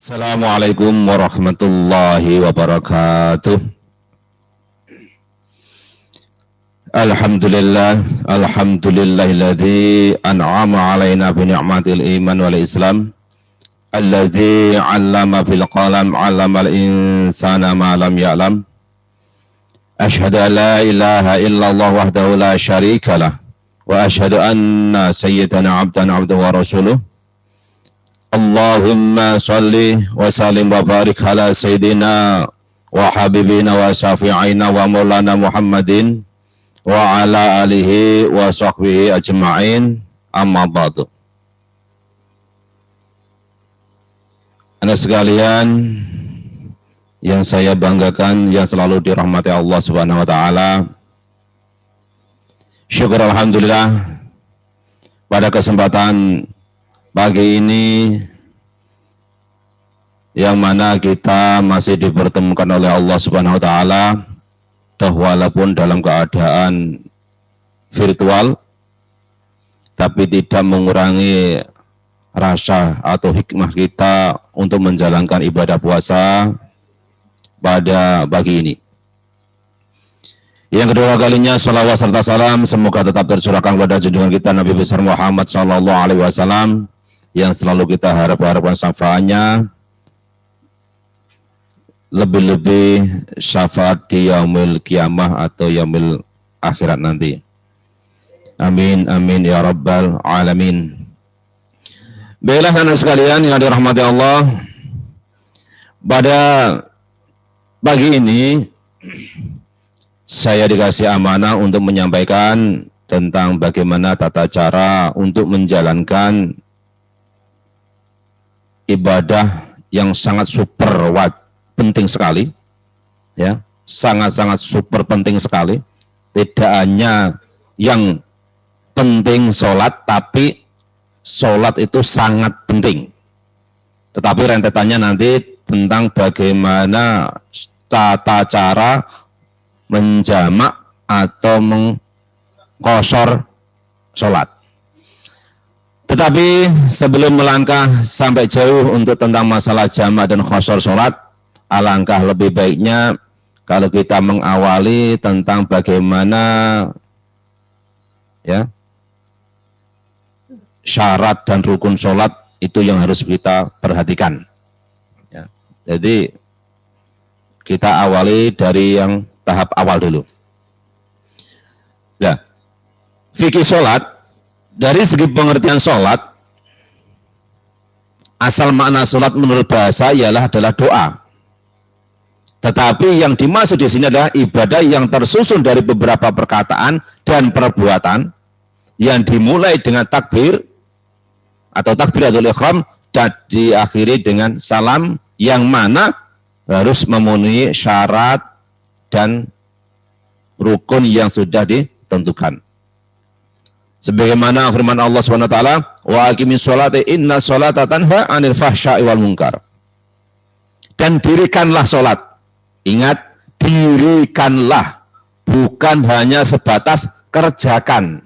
Assalamualaikum warahmatullahi wabarakatuh. Alhamdulillahilladzi an'ama alaina bi ni'matil iman wal islam alladzi 'allama bil qalam 'allamal insana ma lam ya'lam. Asyhadu an la ilaha illallah wahdahu la syarikalah wa asyhadu anna sayyidana abduhu wa rasuluh. Allahumma salli wa sallim wa barik ala sayyidina wa habibina wa syafi'ina wa maulana Muhammadin wa ala alihi wa sahbihi ajma'in, amma ba'du. Anak sekalian yang saya banggakan, yang selalu dirahmati Allah Subhanahu wa taala, syukur alhamdulillah pada kesempatan pagi ini yang mana kita masih dipertemukan oleh Allah Subhanahu wa taala, walaupun dalam keadaan virtual, tapi tidak mengurangi rasa atau hikmah kita untuk menjalankan ibadah puasa pada pagi ini. Yang kedua kalinya, salawat serta salam semoga tetap tercurahkan kepada junjungan kita Nabi besar Muhammad sallallahu alaihi wasallam, yang selalu kita harapkan syafaatnya, lebih-lebih syafaat di yaumil kiamah atau yaumil akhirat nanti. Amin, amin ya rabbal alamin. Baiklah anak sekalian yang dirahmati Allah, pada pagi ini saya dikasih amanah untuk menyampaikan tentang bagaimana tata cara untuk menjalankan ibadah yang sangat super penting sekali, ya, sangat-sangat super penting sekali. Tidak hanya yang penting sholat, tapi sholat itu sangat penting. Tetapi rentetannya nanti tentang bagaimana tata cara menjamak atau mengqashar sholat. Tetapi sebelum melangkah sampai jauh untuk tentang masalah jamak dan qashar sholat, alangkah lebih baiknya kalau kita mengawali tentang bagaimana, ya, syarat dan rukun sholat itu yang harus kita perhatikan. Ya. Jadi kita awali dari yang tahap awal dulu. Nah, fikih sholat, dari segi pengertian sholat, asal makna sholat menurut bahasa adalah doa. Tetapi yang dimaksud di sini adalah ibadah yang tersusun dari beberapa perkataan dan perbuatan yang dimulai dengan takbir atau takbiratul ihram dan diakhiri dengan salam, yang mana harus memenuhi syarat dan rukun yang sudah ditentukan. Sebagaimana firman Allah SWT, wa aqimis sholati inna sholata tanha 'anil fahsya'i wal munkar. Dan dirikanlah sholat. Ingat, dirikanlah, bukan hanya sebatas kerjakan.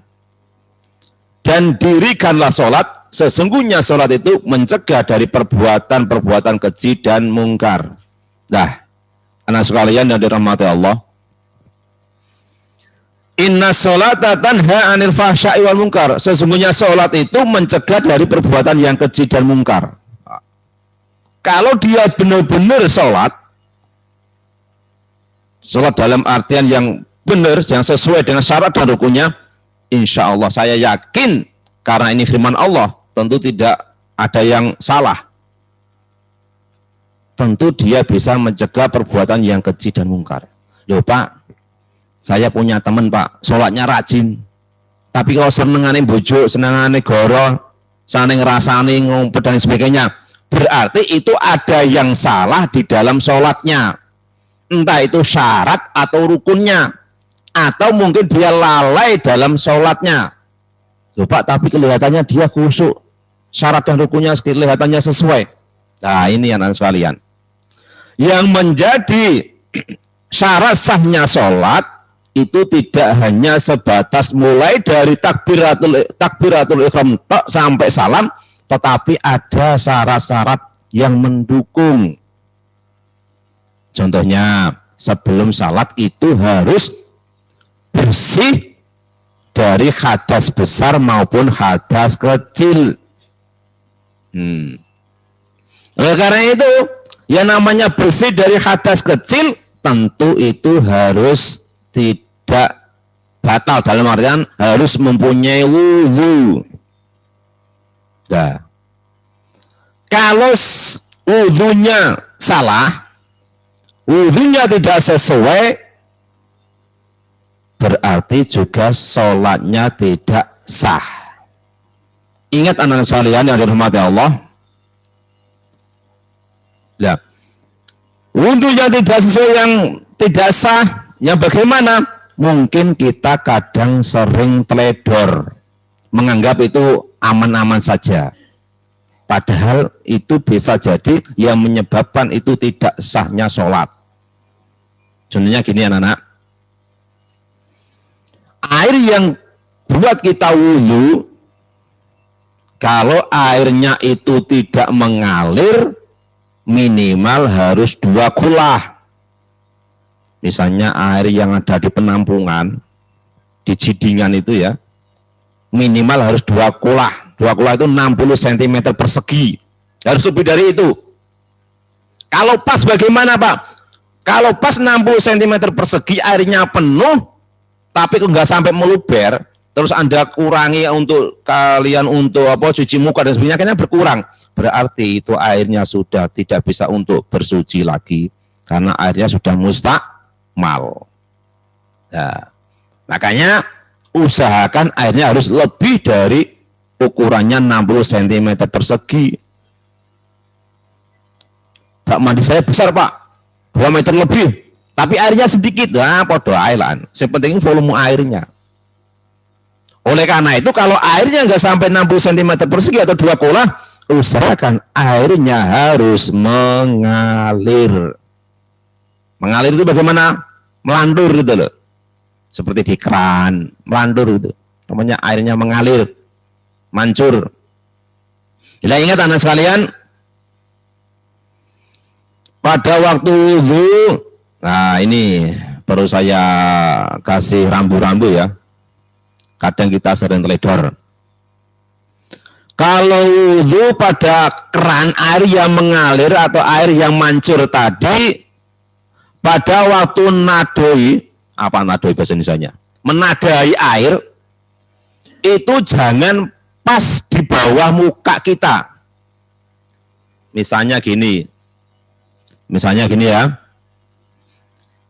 Dan dirikanlah sholat, sesungguhnya sholat itu mencegah dari perbuatan-perbuatan keji dan mungkar. Nah, anak sekalian yang dirahmati Allah, inna sholata tanha 'anil fahsya'i wal munkar. Sesungguhnya sholat itu mencegah dari perbuatan yang keji dan mungkar. Kalau dia benar-benar sholat dalam artian yang benar, yang sesuai dengan syarat dan rukunnya, insya Allah saya yakin, karena ini firman Allah, tentu tidak ada yang salah. Tentu dia bisa mencegah perbuatan yang keji dan mungkar. Loh Pak, saya punya teman Pak, sholatnya rajin, tapi kalau senengane bojo, senengane goro, saning rasani ngumpet dan sebagainya, berarti itu ada yang salah di dalam sholatnya. Entah itu syarat atau rukunnya, atau mungkin dia lalai dalam sholatnya. Loh Pak, tapi kelihatannya dia khusyuk, syarat dan rukunnya kelihatannya sesuai. Nah ini anak sekalian, yang menjadi syarat sahnya sholat itu tidak hanya sebatas mulai dari takbiratul ihram sampai salam, tetapi ada syarat-syarat yang mendukung. Contohnya, sebelum salat itu harus bersih dari hadas besar maupun hadas kecil. Oleh karena itu, yang namanya bersih dari hadas kecil, tentu itu harus tidak batal, dalam artian harus mempunyai wudhu. Nah, kalau wudhunya salah, wudhunya tidak sesuai, berarti juga sholatnya tidak sah. Ingat anak-anak sekalian yang dirahmati Allah, nah, wudhu yang tidak sesuai, yang tidak sah, yang bagaimana? Mungkin kita kadang sering teledor, menganggap itu aman-aman saja. Padahal itu bisa jadi yang menyebabkan itu tidak sahnya sholat. Contohnya gini anak-anak, air yang buat kita wudhu, kalau airnya itu tidak mengalir, minimal harus 2 kulah. Misalnya air yang ada di penampungan, di Jidingan itu ya, minimal harus 2 kulah. 2 kulah itu 60 cm persegi. Harus lebih dari itu. Kalau pas bagaimana Pak? Kalau pas 60 cm persegi airnya penuh, tapi nggak sampai meluber, terus Anda kurangi untuk kalian untuk cuci muka dan sebagainya, akhirnya berkurang. Berarti itu airnya sudah tidak bisa untuk bersuci lagi, karena airnya sudah mustakmal. Nah, makanya usahakan airnya harus lebih dari ukurannya 60 cm persegi. Bak mandi saya besar Pak, 2 meter lebih, tapi airnya sedikit. Nah, podo ailan. Sepenting volume airnya. Oleh karena itu, kalau airnya nggak sampai 60 cm persegi atau 2 kulah, usahakan airnya harus mengalir. Mengalir itu bagaimana? Melantur gitu loh. Seperti di keran, melantur gitu. Namanya airnya mengalir, mancur. Jadi ingat anak sekalian, pada waktu wudhu, nah ini perlu saya kasih rambu-rambu ya. Kadang kita sering teledor. Kalau wudhu pada keran air yang mengalir atau air yang mancur tadi, pada waktu nadoi, apa nadoi bahasa Indonesianya? Menadai air, itu jangan pas di bawah muka kita. Misalnya gini ya,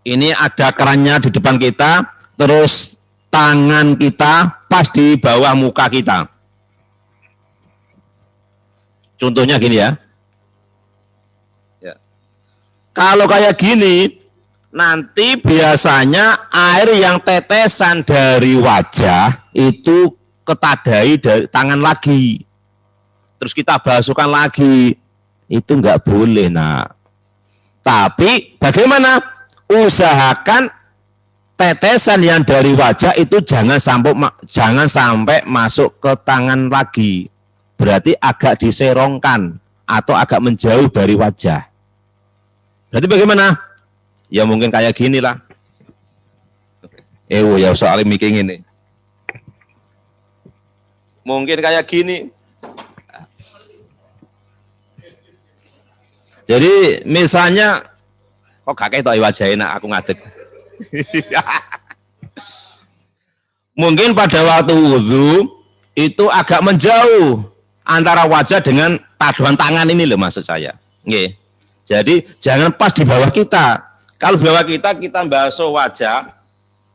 ini ada kerannya di depan kita, terus tangan kita pas di bawah muka kita. Contohnya gini ya. Kalau kayak gini, nanti biasanya air yang tetesan dari wajah itu ketadai dari tangan lagi. Terus kita basuhkan lagi. Itu nggak boleh, nak. Tapi bagaimana? Usahakan tetesan yang dari wajah itu jangan sampai masuk ke tangan lagi. Berarti agak diserongkan atau agak menjauh dari wajah. Berarti bagaimana? Ya mungkin kayak gini lah. Ya soalnya mikir ini. Mungkin kayak gini. Jadi misalnya, kok kakek itu wajah enak, aku ngadeg. Mungkin pada waktu wudhu itu agak menjauh antara wajah dengan taduhan tangan ini loh maksud saya. Nggih. Jadi jangan pas di bawah kita. Kalau di bawah kita basuh wajah,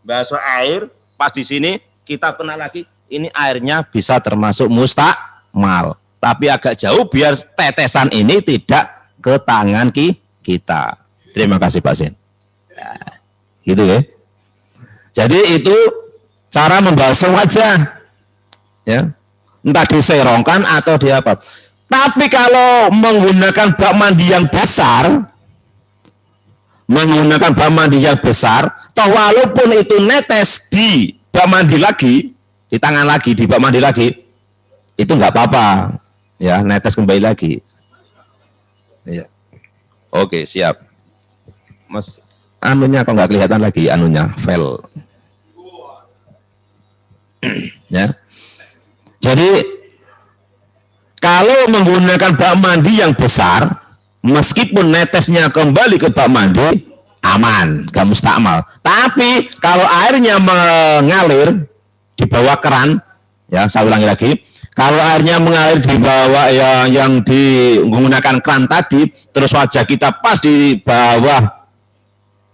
basuh air, pas di sini kita kena lagi, ini airnya bisa termasuk mustakmal. Tapi agak jauh biar tetesan ini tidak ke tangan kita. Terima kasih Pak Sin. Nah, gitu ya. Jadi itu cara membasuh wajah. Ya. Entah diserongkan atau di apa. Tapi kalau menggunakan bak mandi yang besar, toh walaupun itu netes di bak mandi lagi, di tangan lagi, di bak mandi lagi, itu nggak apa-apa. Ya, netes kembali lagi. Ya. Oke, siap. Mas, anunya kok nggak kelihatan lagi anunya, file. Ya. Jadi kalau menggunakan bak mandi yang besar, meskipun netesnya kembali ke bak mandi, aman, gak mustakmal. Tapi kalau airnya mengalir di bawah keran, ya saya ulangi lagi, kalau airnya mengalir di bawah yang menggunakan keran tadi, terus wajah kita pas di bawah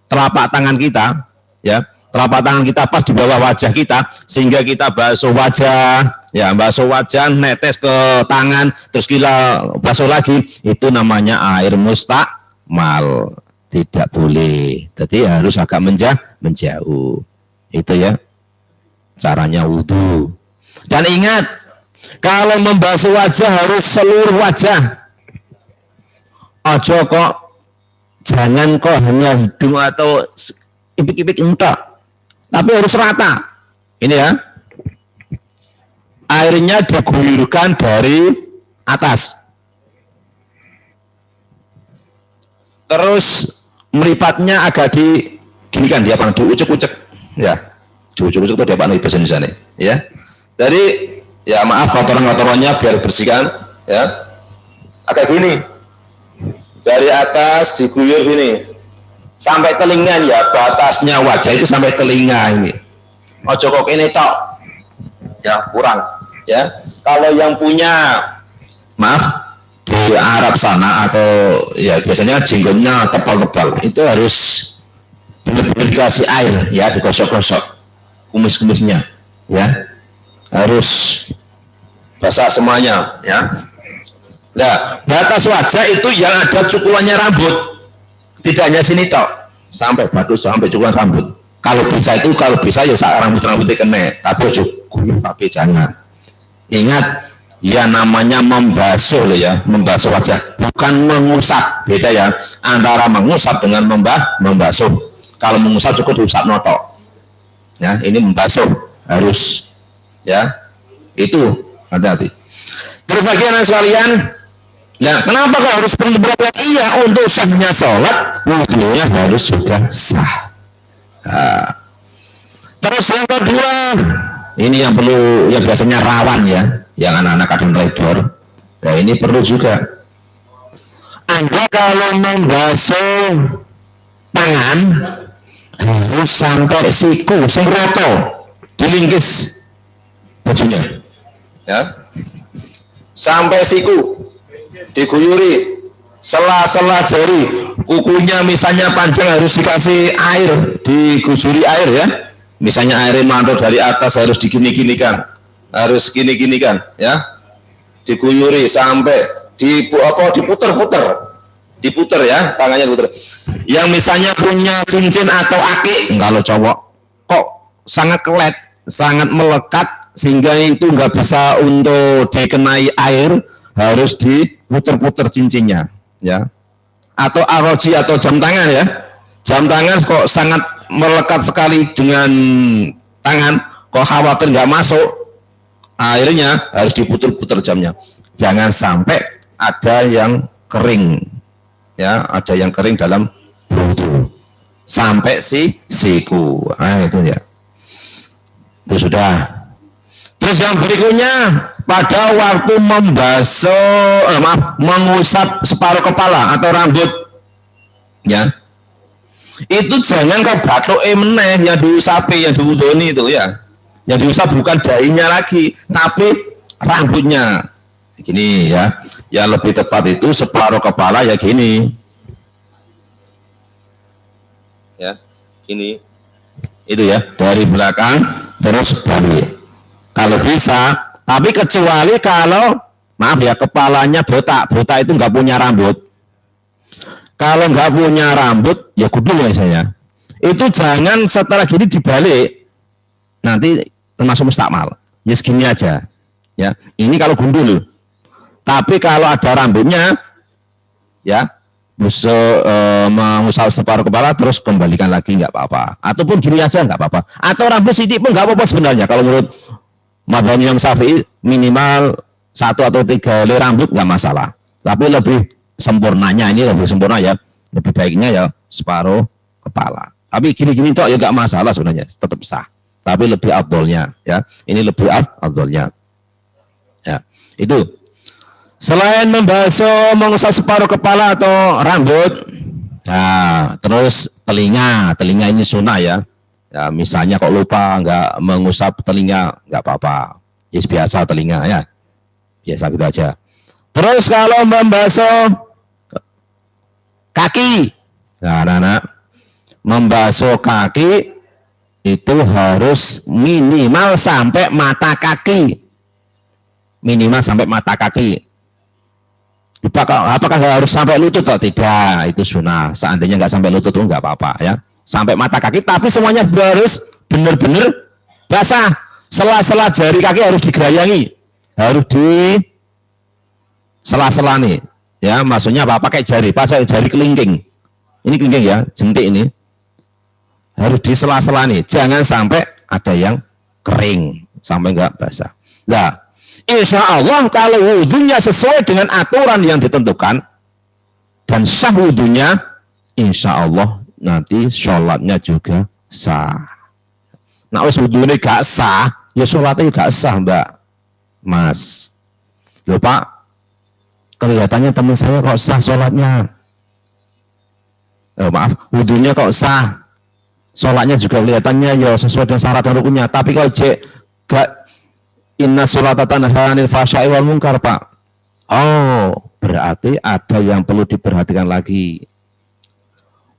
telapak tangan kita, ya telapak tangan kita pas di bawah wajah kita, sehingga kita basuh wajah, ya basuh wajah, netes ke tangan, terus kita basuh lagi, itu namanya air mustakmal, tidak boleh. Jadi harus agak menjauh. Itu ya caranya wudhu. Dan ingat, kalau membasuh wajah harus seluruh wajah. Ojo kok, jangan kok hanya hidung atau ipik-ipik entok, tapi harus rata. Ini ya, airnya diguyurkan dari atas, terus meripatnya agak diginikan, dia apa? Diucek-ucek, ya, diucek-ucek itu dia apa? Bahasa Indonesia nih, ya. Jadi ya maaf kotoran-kotorannya biar bersihkan, ya, agak gini, dari atas diguyur gini sampai telinga, ya batasnya wajah itu sampai telinga ini. Ojo kok ini tok, ya kurang, ya. Kalau yang punya, maaf, di Arab sana atau ya biasanya jenggotnya tebal-tebal, itu harus benar-benar dikasih air, ya, digosok-gosok kumis-kumisnya, ya, harus basah semuanya, ya. Nah, batas wajah itu yang ada cukulannya rambut, tidak hanya sini tok, sampai batu, sampai cukulan rambut. Kalau bisa ya rambut-rambutnya kena, tapi tapi jangan. Ingat, ya namanya membasuh loh ya, membasuh wajah, bukan mengusap. Beda ya, antara mengusap dengan membasuh. Kalau mengusap cukup diusap notok. Ya, ini membasuh harus, ya. Itu hati-hati. Terus bagi anak sekalian, nah kenapa kok harus perlu berobat? Iya, untuk sahnya sholat, wudhunya harus juga sah. Nah, terus yang kedua, ini yang perlu, yang biasanya rawan ya, yang anak-anak kadang teledor. Nah ini perlu juga. Anda kalau membasuh tangan harus sampai siku, sing rata, dilingkis bajunya, ya, sampai siku, diguyuri, sela-sela jari, kukunya misalnya panjang harus dikasih air, digusuri air ya. Misalnya airnya mantul dari atas harus digini-ginikan, harus gini-ginikan, ya, diguyuri sampai diputer ya, tangannya diputer. Yang misalnya punya cincin atau aki, kalau cowok kok sangat kelet, sangat melekat sehingga itu nggak bisa untuk dikenai air, harus diputer-puter cincinnya, ya. Atau aroji atau jam tangan ya, jam tangan kok sangat melekat sekali dengan tangan, kok khawatir nggak masuk airnya, harus diputer-puter jamnya. Jangan sampai ada yang kering, ya, ada yang kering dalam wudhu sampai siku. Nah itu ya, itu sudah. Terus yang berikutnya, pada waktu mengusap separuh kepala atau rambut, ya, itu jangan kau batuk meneh yang diusapi, yang diwudoni itu ya. Yang diusap bukan dahinya lagi, tapi rambutnya. Gini ya, yang lebih tepat itu separuh kepala ya gini. Ya, gini. Itu ya, dari belakang terus balik. Kalau bisa, tapi kecuali kalau, maaf ya, kepalanya botak itu nggak punya rambut. Kalau nggak punya rambut, ya gundul ya saya. Itu jangan setelah gini dibalik, nanti termasuk mustakmal. Ya segini aja. Ya, ini kalau gundul. Tapi kalau ada rambutnya, ya, mengusap separuh kepala terus kembalikan lagi nggak apa-apa. Ataupun gini aja nggak apa-apa. Atau rambut sidik pun nggak apa-apa sebenarnya. Kalau menurut Madhab Imam Syafi'i minimal 1 atau 3 helai rambut nggak masalah. Tapi lebih sempurnanya ini lebih sempurna ya, lebih baiknya ya separuh kepala. Tapi gini-gini tok ya nggak masalah sebenarnya, tetap sah. Tapi lebih afdolnya ya, ini lebih afdolnya. Ya, itu. Selain membasuh, mengusap separuh kepala atau rambut, nah, terus telinga ini sunnah ya. Ya, misalnya kok lupa nggak mengusap telinga, nggak apa-apa. Ya, biasa telinga ya, biasa gitu aja. Terus kalau membasuh kaki, nah, membasuh kaki itu harus minimal sampai mata kaki, minimal sampai mata kaki. Apakah harus sampai lutut atau tidak? Itu sunnah. Seandainya nggak sampai lutut, nggak apa-apa ya. Sampai mata kaki, tapi semuanya harus benar-benar basah. Sela-sela jari kaki harus digerayangi, harus di sela-sela nih. Ya, maksudnya apa? Pakai jari, pakai jari kelingking. Ini kelingking ya, jentik ini. Harus di sela-sela nih. Jangan sampai ada yang kering, sampai nggak basah. Nah, insya Allah kalau wudhunya sesuai dengan aturan yang ditentukan dan sah wudhunya, insya Allah nanti sholatnya juga sah. Nah, wudhunya gak sah, ya sholatnya gak sah, Mbak, Mas. Loh Pak, kelihatannya teman saya kok sah sholatnya. Maaf, wudhunya kok sah, sholatnya juga kelihatannya ya sesuai dengan syarat dan rukunnya. Tapi kalau gak inna sholata tanha 'anil fahsya'i wal munkar, Pak. Oh, berarti ada yang perlu diperhatikan lagi.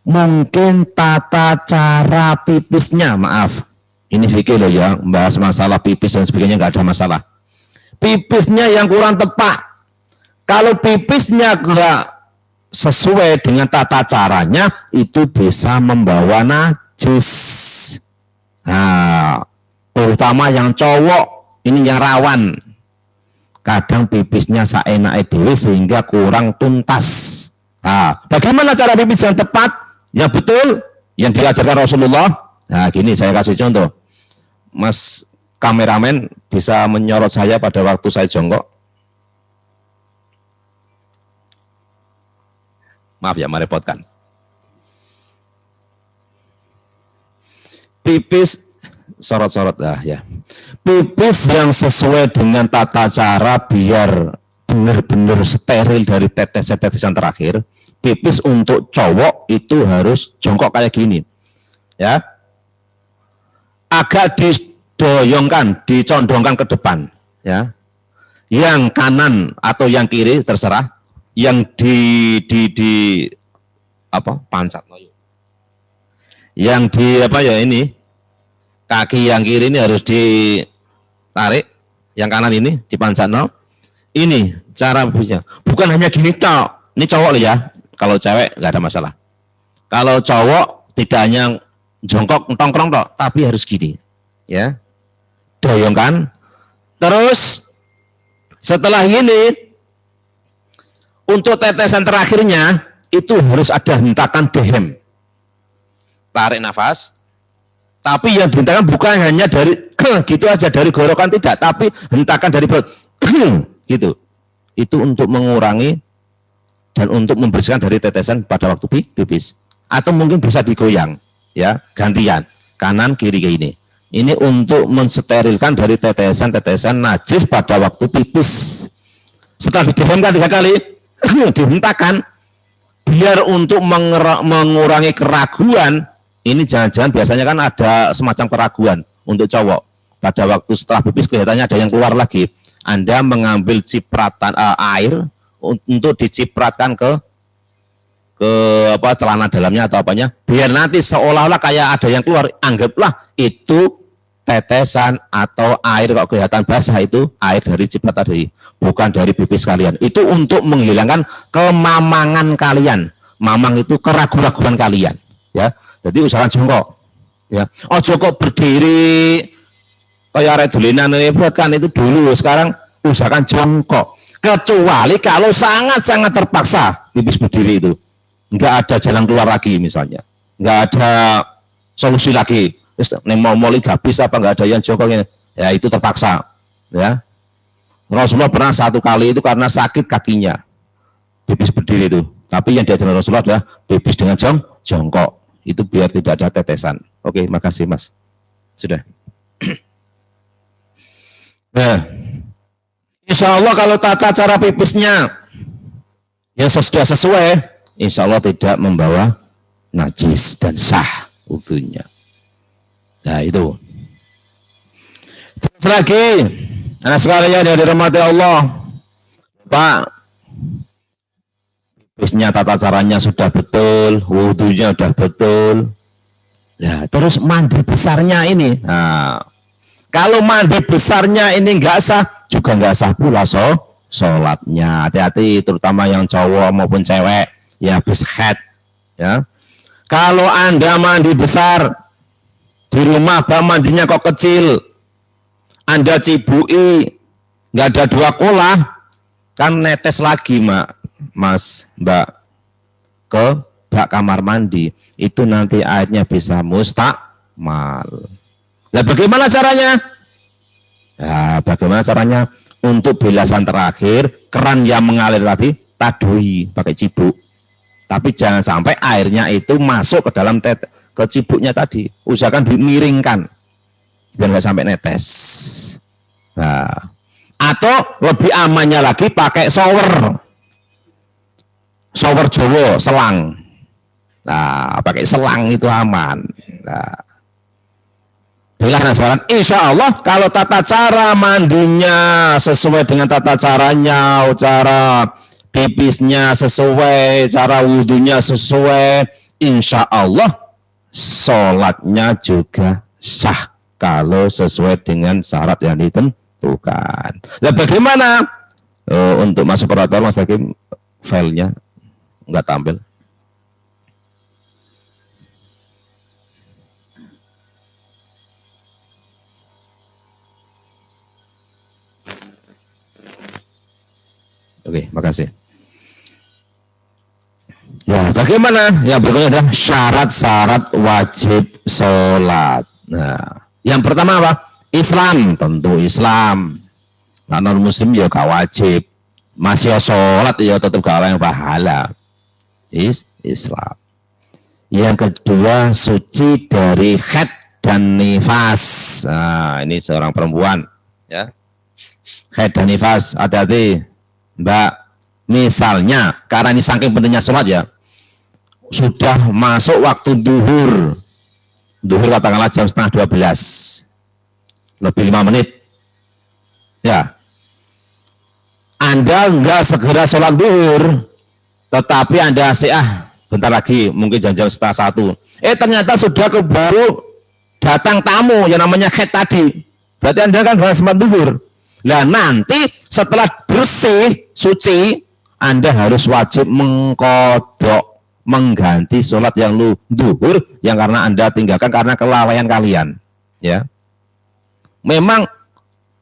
Mungkin tata cara pipisnya, maaf. Ini fikih loh ya, membahas masalah pipis dan sebagainya nggak ada masalah. Pipisnya yang kurang tepat. Kalau pipisnya nggak sesuai dengan tata caranya, itu bisa membawa najis. Nah, terutama yang cowok, ini yang rawan. Kadang pipisnya saenake dhewe sehingga kurang tuntas. Nah, bagaimana cara pipis yang tepat, yang betul, yang diajarkan Rasulullah? Nah, gini saya kasih contoh. Mas kameramen bisa menyorot saya pada waktu saya jongkok. Maaf ya, merepotkan. Pipis sorot-sorot ya. Pipis yang sesuai dengan tata cara biar benar-benar steril dari tetes-tetesan terakhir. Pipis untuk cowok itu harus jongkok kayak gini. Ya. Agak didoyongkan, dicondongkan ke depan, ya. Yang kanan atau yang kiri terserah. Yang pancat. Yang ini kaki yang kiri ini harus ditarik, yang kanan ini dipancat. Ini cara bisa. Bukan hanya gini tok. Ini cowok loh ya. Kalau cewek nggak ada masalah. Kalau cowok tidak hanya jongkok tongkrong tok, tapi harus gini, ya. Doyongkan. Terus setelah ini untuk tetesan terakhirnya itu harus ada hentakan dehem. Tarik nafas. Tapi yang dihentakan bukan hanya dari gitu aja dari gorokan, tidak, tapi hentakan dari perut. Gitu. Itu untuk mengurangi dan untuk membersihkan dari tetesan pada waktu pipis. Atau mungkin bisa digoyang, ya, gantian kanan kiri kayak ini. Ini untuk mensterilkan dari tetesan-tetesan najis pada waktu pipis. Setelah didihemkan 3 kali, dihentakkan biar untuk mengurangi keraguan. Ini jangan-jangan biasanya kan ada semacam keraguan untuk cowok. Pada waktu setelah pipis kelihatannya ada yang keluar lagi. Anda mengambil cipratan air untuk dicipratkan ke celana dalamnya atau apanya, biar nanti seolah-olah kayak ada yang keluar. Anggaplah itu tetesan atau air, kalau kelihatan basah itu air dari ciprat tadi, bukan dari pipis kalian. Itu untuk menghilangkan kemamangan kalian. Mamang itu keraguan-raguan kalian, ya. Jadi usahakan jongkok, ya. Oh jongkok berdiri kayak arek dolinan kan itu dulu. Sekarang usahakan jongkok. Kecuali kalau sangat-sangat terpaksa pipis berdiri itu, nggak ada jalan keluar lagi misalnya, nggak ada solusi lagi. Mau gak bisa apa, nggak ada yang jongkoknya, ya itu terpaksa, ya. Rasulullah pernah 1 kali itu karena sakit kakinya, pipis berdiri itu. Tapi yang diajarkan Rasulullah adalah pipis dengan jongkok. Itu biar tidak ada tetesan. Oke, makasih Mas. Sudah. Nah, insya Allah kalau tata cara pipisnya yang sudah sesuai, insya Allah tidak membawa najis dan sah wudunya. Nah itu. Terus lagi, anak sekalian yang dirahmati Allah, Pak, pipisnya tata caranya sudah betul, wudunya sudah betul. Nah, terus mandi besarnya ini. Nah, kalau mandi besarnya ini nggak sah, juga nggak sah pula sholatnya. Hati-hati, terutama yang cowok maupun cewek, ya habis haid. Ya. Kalau Anda mandi besar, di rumah bak mandinya kok kecil, Anda cibui, nggak ada 2 kolah, kan netes lagi, Mas, Mbak, ke bak kamar mandi. Itu nanti airnya bisa mustakmal. Nah, bagaimana caranya? Nah, bagaimana caranya? Untuk bilasan terakhir, keran yang mengalir tadi, tadui pakai cibuk. Tapi jangan sampai airnya itu masuk ke dalam ke cibuknya tadi. Usahakan dimiringkan, biar nggak sampai netes. Nah, atau lebih amannya lagi pakai shower Jawa, selang. Nah, pakai selang itu aman. Nah, insya Allah kalau tata cara mandinya sesuai dengan tata caranya, cara pipisnya sesuai, cara wudhunya sesuai, insya Allah sholatnya juga sah kalau sesuai dengan syarat yang ditentukan. Nah, bagaimana untuk masuk operator, Mas Hakim, filenya nggak tampil? Oke, makasih. Ya, bagaimana? Yang berikutnya adalah syarat-syarat wajib sholat. Nah, yang pertama apa? Islam, tentu Islam. Nah, non muslim ya gak wajib. Masih sholat ya tetap gak yang pahala. Islam. Yang kedua, suci dari haid dan nifas. Nah, ini seorang perempuan, ya. Haid dan nifas, hati-hati. Mbak, misalnya, karena ini saking pentingnya sholat ya, sudah masuk waktu duhur katakanlah jam 11:30, lebih 5 menit, ya, Anda enggak segera sholat duhur, tetapi Anda bentar lagi, mungkin jam-jam 1:30, ternyata sudah keburu datang tamu yang namanya haid tadi, berarti Anda kan harus sempat duhur. Nah, nanti setelah bersih, suci, Anda harus wajib mengkodok, mengganti sholat yang duhur yang karena Anda tinggalkan karena kelalaian kalian. Ya, memang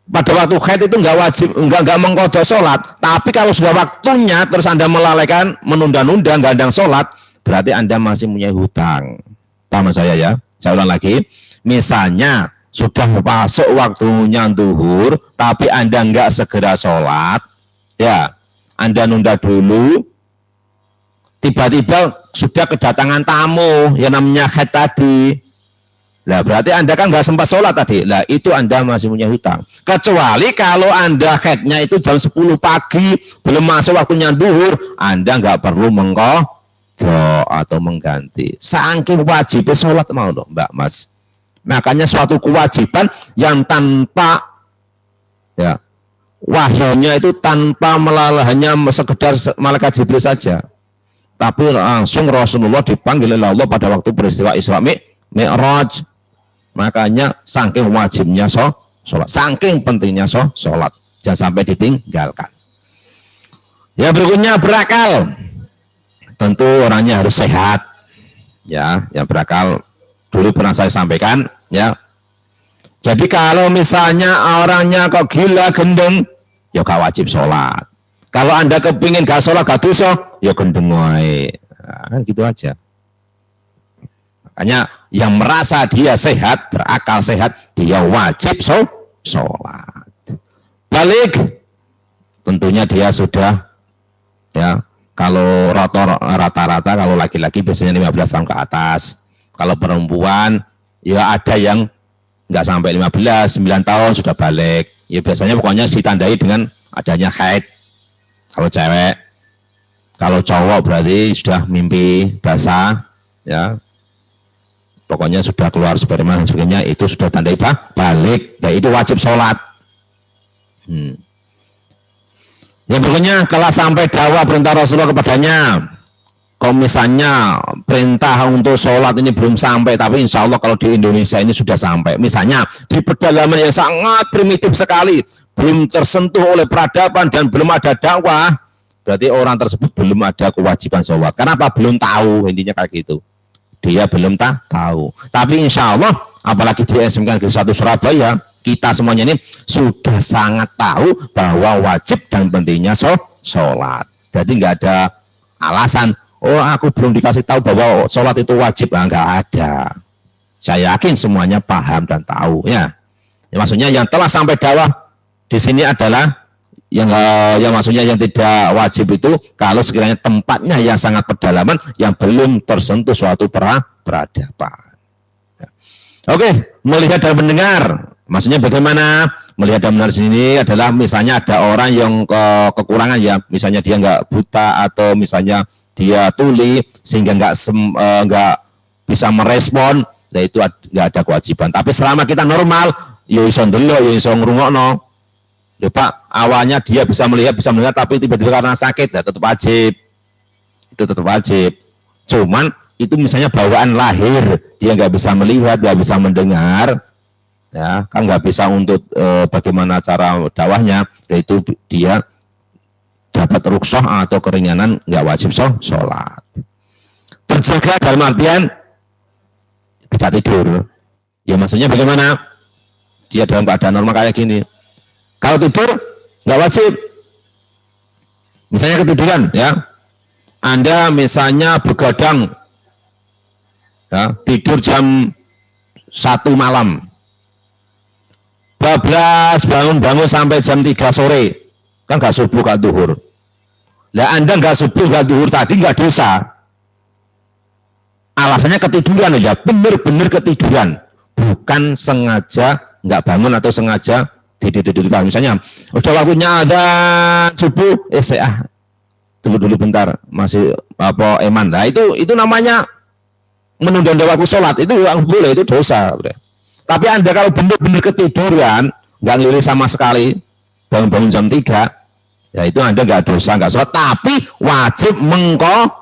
pada waktu haid itu nggak wajib, nggak mengkodok sholat. Tapi kalau sudah waktunya terus Anda melalaikan, menunda-nunda, nggak ada sholat, berarti Anda masih punya hutang. Paham saya ya? Saya ulang lagi. Misalnya sudah masuk waktunya duhur, tapi Anda nggak segera sholat, ya, Anda nunda dulu, tiba-tiba sudah kedatangan tamu yang namanya haid tadi, nah berarti Anda kan nggak sempat sholat tadi, nah itu Anda masih punya hutang. Kecuali kalau Anda haidnya itu jam 10 pagi, belum masuk waktunya duhur, Anda nggak perlu mengkodok atau mengganti. Saking wajib sholat mau dong, Mbak, Mas. Makanya suatu kewajiban yang tanpa, ya, wahyunya itu tanpa hanya sekedar malaikat Jibril saja, tapi langsung Rasulullah dipanggil oleh Allah pada waktu peristiwa Isra Mi'raj. Makanya saking wajibnya sholat, saking pentingnya sholat, jangan sampai ditinggalkan. Ya, berikutnya berakal. Tentu orangnya harus sehat, ya, yang berakal. Dulu pernah saya sampaikan, ya. Jadi kalau misalnya orangnya kok gila gendeng, ya gak wajib sholat. Kalau Anda kepingin gak sholat gak dosa, ya gendeng wae. Nah, gitu aja. Makanya yang merasa dia sehat, berakal sehat, dia wajib sholat. Balik, tentunya dia sudah, ya, Kalau rata-rata kalau laki-laki biasanya 15 tahun ke atas. Kalau perempuan ya ada yang nggak sampai 15, 9 tahun sudah balik. Ya biasanya pokoknya ditandai dengan adanya haid. Kalau cewek, kalau cowok berarti sudah mimpi basah, ya. Pokoknya sudah keluar sperma dan sebagainya, itu sudah tandai balik. Dan itu wajib sholat. Yang berikutnya, kalau sampai dakwah perintah Rasulullah kepadanya, kalau misalnya perintah untuk sholat ini belum sampai, tapi insya Allah kalau di Indonesia ini sudah sampai. Misalnya di pedalaman yang sangat primitif sekali, belum tersentuh oleh peradaban dan belum ada dakwah, berarti orang tersebut belum ada kewajiban sholat. Kenapa? Belum tahu, intinya kayak gitu. Dia belum tahu. Tapi insya Allah, apalagi di SMK Negeri 1 Surabaya, kita semuanya ini sudah sangat tahu bahwa wajib dan pentingnya sholat. Jadi nggak ada alasan, oh aku belum dikasih tahu bahwa sholat itu wajib. Nggak ada. Saya yakin semuanya paham dan tahu. Ya maksudnya yang telah sampai dakwah di sini adalah yang maksudnya yang tidak wajib itu kalau sekiranya tempatnya yang sangat pedalaman yang belum tersentuh suatu peradaban. Oke, melihat dan mendengar, maksudnya bagaimana melihat dan mendengar di sini adalah misalnya ada orang yang kekurangan ya, misalnya dia nggak buta atau misalnya dia tuli sehingga nggak bisa merespon, nah itu nggak ada kewajiban. Tapi selama kita normal, yo iso ndelok, yo iso ngrungokno. Ya Pak, awalnya dia bisa melihat, bisa mendengar, tapi tiba-tiba karena sakit, ya tetap wajib. Itu tetap wajib. Cuman itu misalnya bawaan lahir, dia nggak bisa melihat, nggak bisa mendengar, ya kan nggak bisa untuk bagaimana cara dakwahnya, yaitu dia dapat rukhsah atau keringanan, nggak wajib sholat. Terjaga dalam artian tidak tidur. Ya maksudnya bagaimana? Dia dalam keadaan normal kayak gini. Kalau tidur nggak wajib. Misalnya ketiduran, ya. Anda misalnya begadang, ya, tidur jam 1 malam, bablas bangun sampai jam 3 sore, kan nggak subuh nggak duhur. Lah Anda nggak subuh nggak duhur tadi nggak dosa. Alasannya ketiduran ya, benar-benar ketiduran, bukan sengaja nggak bangun atau sengaja tidur-tidur. Misalnya udah waktunya adzan subuh, saya tunggu dulu bentar, masih apa eman. Nah itu namanya menunda waktu sholat, itu yang boleh, itu dosa. Tapi Anda kalau benar-benar ketiduran, nggak ngelirik sama sekali, bangun-bangun jam 3, ya itu Anda nggak dosa, nggak sholat, tapi wajib mengkodok.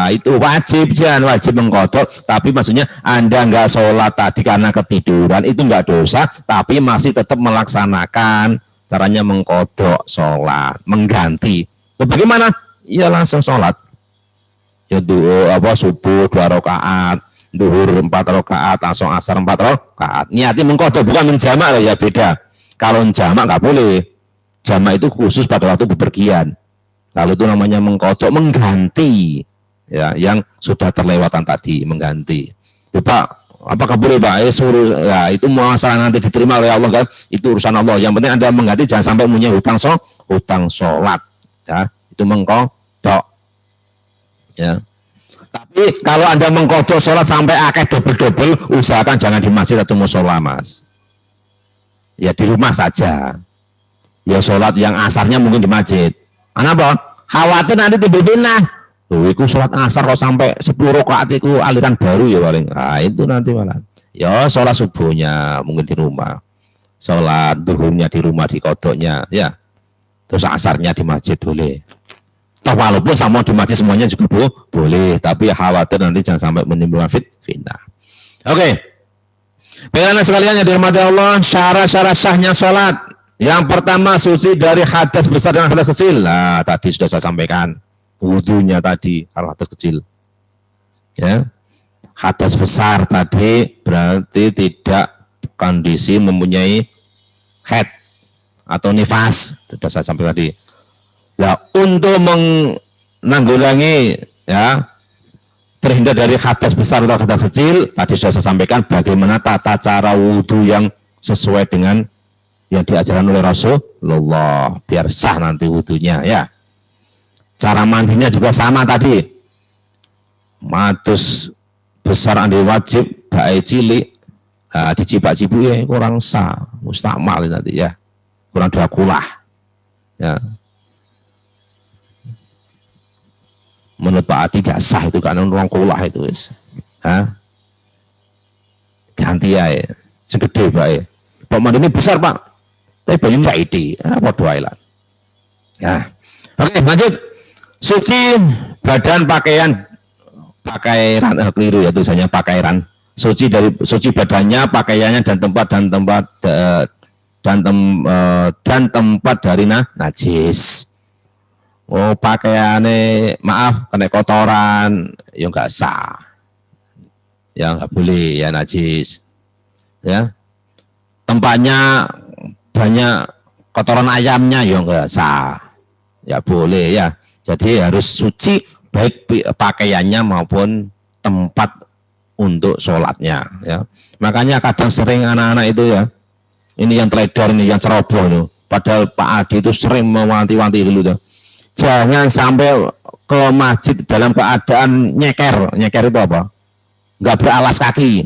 Itu wajib, jangan wajib mengkodok. Tapi maksudnya Anda nggak sholat tadi karena ketiduran, itu nggak dosa, tapi masih tetap melaksanakan caranya mengkodok sholat, mengganti. Bagaimana? Ya langsung sholat. Ya subuh 2 rakaat, duhur 4 rakaat, langsung asar 4 rakaat. Niati mengkodok, bukan menjamak, ya beda. Kalau menjamak nggak boleh. Jamak itu khusus pada waktu bepergian. Kalau itu namanya mengkodok, mengganti, ya, yang sudah terlewatan tadi, mengganti. Ya, Pak, apakah boleh Pak? Suruh, ya, itu masalah nanti diterima oleh Allah kan? Itu urusan Allah. Yang penting Anda mengganti, jangan sampai punya hutang sholat, ya, itu mengkodok. Ya. Tapi kalau Anda mengkodok sholat sampai akeh double-double, usahakan jangan di masjid atau musola, Mas. Ya di rumah saja. Ya sholat yang asarnya mungkin di masjid. Kenapa? Khawatir nanti timbul fitnah. Loh, iku sholat asar kok sampai 10 rakaat itu aliran baru ya paling. Nah, itu nanti malah. Ya sholat subuhnya mungkin di rumah. Sholat duhurnya di rumah, di kodoknya, ya. Terus asarnya di masjid boleh. Toh walaupun sama di masjid semuanya juga boleh, tapi khawatir nanti jangan sampai menimbulkan fitnah. Oke. Baiklah sekalian yang dirahmati Allah, syarat-syarat sahnya sholat. Yang pertama, suci dari hadas besar dan hadas kecil. Nah, tadi sudah saya sampaikan wudunya tadi kalau hadas kecil. Ya, hadas besar tadi berarti tidak kondisi mempunyai haid atau nifas. Sudah saya sampaikan tadi. Nah, untuk menanggulangi, ya, terhindar dari hadas besar atau hadas kecil, tadi sudah saya sampaikan bagaimana tata cara wudu yang sesuai dengan yang diajarkan oleh Rasulullah biar sah nanti wudunya, ya. Cara mandinya juga sama tadi. Matus besar andi wajib, bae cilik, dicibak-cibuk ya kurang sah, mustakmal nanti ya, kurang drakulah. Ya. Menurut Pak Adi gak sah itu kan orang kulah itu wis. Ganti ya, segede Pak ya. Pak mandi ini besar Pak, tapi banyak gak ide, waduh ailan. Ya, oke lanjut. Suci badan pakaian keliru ya tulisannya pakaian. Suci dari suci badannya, pakaiannya dan tempat dari najis. Oh pakaiannya maaf kena kotoran ya nggak sah, ya nggak boleh ya najis. Ya tempatnya banyak kotoran ayamnya ya nggak sah, ya boleh ya. Jadi harus suci baik pakaiannya maupun tempat untuk sholatnya. Ya. Makanya kadang sering anak-anak itu ya, ini yang teledor, ini yang ceroboh tuh. Padahal Pak Adi itu sering mewanti-wanti dulu tuh. Jangan sampai ke masjid dalam keadaan nyeker. Nyeker itu apa? Nggak beralas kaki.